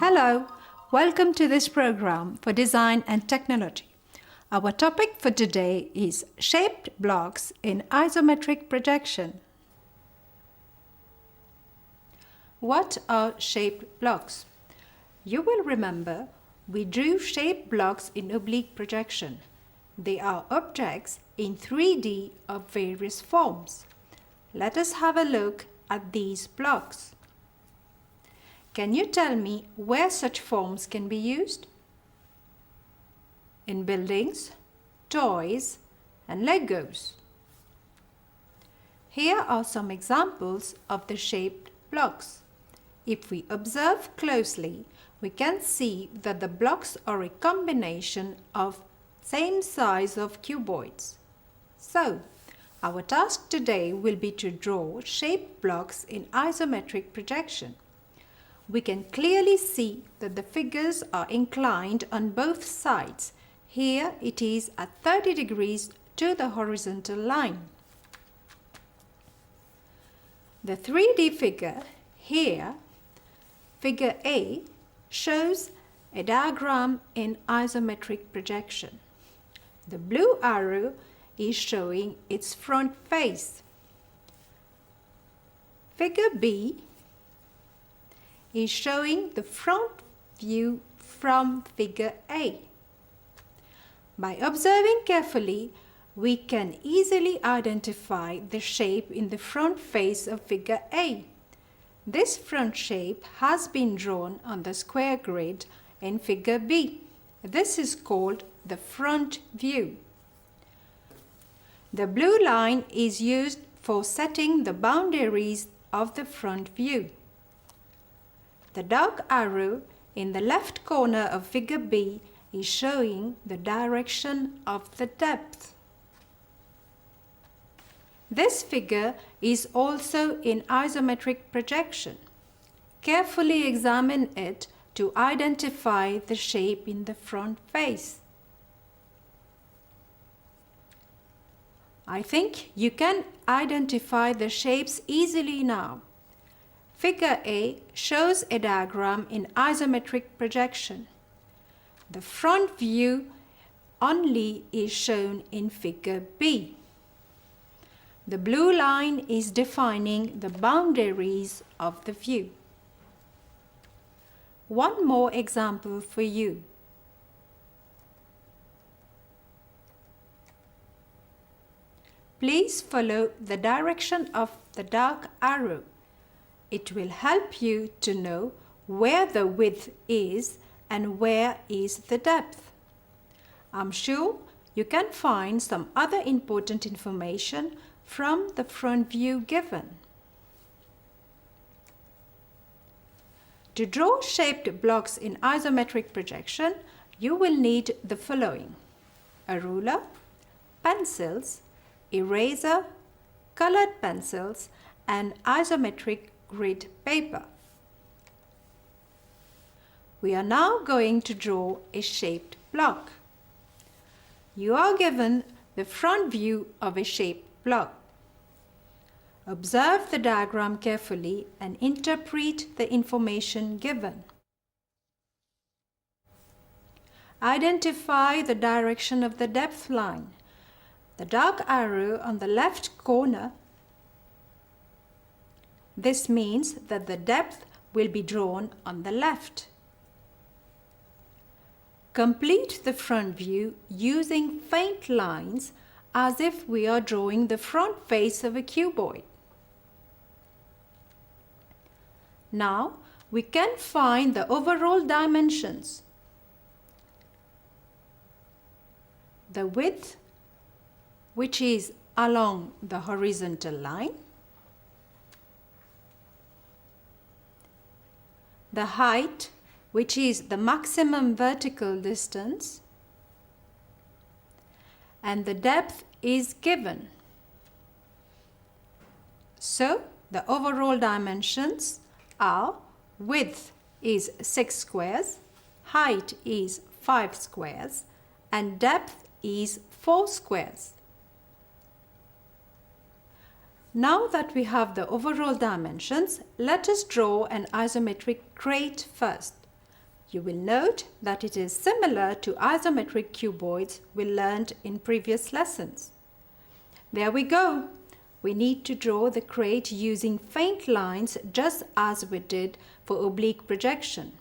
Hello, welcome to this program for Design and Technology. Our topic for today is shaped blocks in isometric projection. What are shaped blocks? You will remember we drew shaped blocks in oblique projection. They are objects in 3D of various forms. Let us have a look at these blocks. Can you tell me where such forms can be used? In buildings, toys, and Legos. Here are some examples of the shaped blocks. If we observe closely, we can see that the blocks are a combination of same size of cuboids. So, our task today will be to draw shaped blocks in isometric projection. We can clearly see that the figures are inclined on both sides. Here it is at 30 degrees to the horizontal line. The 3D figure here, figure A, shows a diagram in isometric projection. The blue arrow is showing its front face. Figure B is showing the front view from figure A. By observing carefully, we can easily identify the shape in the front face of figure A. This front shape has been drawn on the square grid in figure B. This is called the front view. The blue line is used for setting the boundaries of the front view. The dark arrow in the left corner of figure B is showing the direction of the depth. This figure is also in isometric projection. Carefully examine it to identify the shape in the front face. I think you can identify the shapes easily now. Figure A shows a diagram in isometric projection. The front view only is shown in figure B. The blue line is defining the boundaries of the view. One more example for you. Please follow the direction of the dark arrow. It will help you to know where the width is and where is the depth. I'm sure you can find some other important information from the front view given. To draw shaped blocks in isometric projection, you will need the following: a ruler, pencils, eraser, colored pencils, and isometric grid paper. We are now going to draw a shaped block. You are given the front view of a shaped block. Observe the diagram carefully and interpret the information given. Identify the direction of the depth line. The dark arrow on the left corner. This means that the depth will be drawn on the left. Complete the front view using faint lines as if we are drawing the front face of a cuboid. Now we can find the overall dimensions. The width, which is along the horizontal line. The height, which is the maximum vertical distance, and the depth is given. So the overall dimensions are: width is 6 squares, height is 5 squares, and depth is 4 squares. Now that we have the overall dimensions, let us draw an isometric crate first. You will note that it is similar to isometric cuboids we learned in previous lessons. There we go. We need to draw the crate using faint lines just as we did for oblique projection.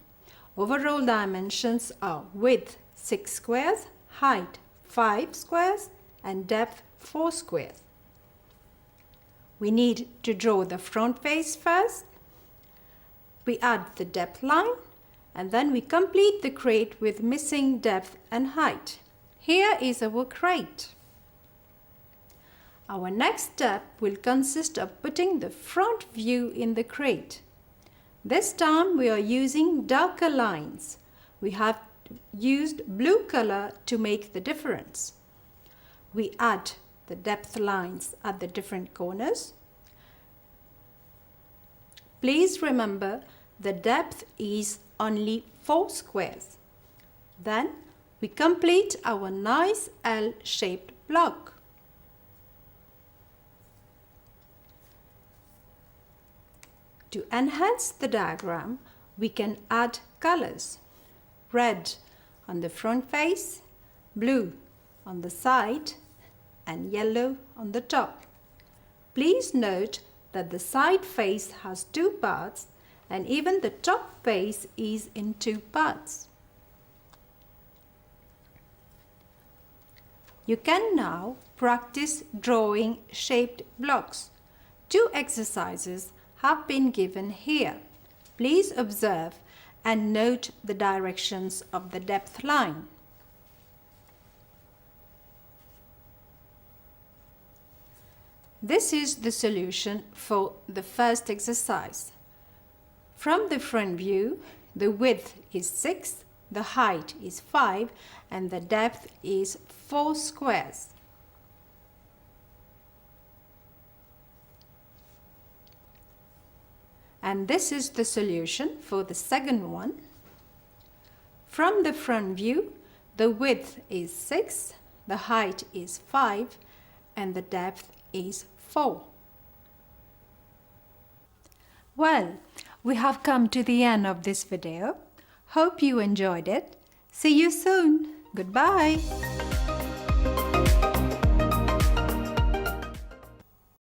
Overall dimensions are width 6 squares, height 5 squares, and depth 4 squares. We need to draw the front face first. We add the depth line, and then we complete the crate with missing depth and height. Here is our crate. Our next step will consist of putting the front view in the crate. This time we are using darker lines. We have used blue color to make the difference. We add the depth lines at the different corners. Please remember the depth is only 4 squares. Then we complete our nice L-shaped block. To enhance the diagram, we can add colors. Red on the front face, blue on the side, and yellow on the top. Please note that the side face has 2 parts and even the top face is in 2 parts. You can now practice drawing shaped blocks. 2 exercises have been given here. Please observe and note the directions of the depth line. This is the solution for the first exercise. From the front view, the width is 6, the height is 5, and the depth is 4 squares. And this is the solution for the second one. From the front view, the width is 6, the height is 5, and the depth is 4. Well, we have come to the end of this video. Hope you enjoyed it. See you soon. Goodbye.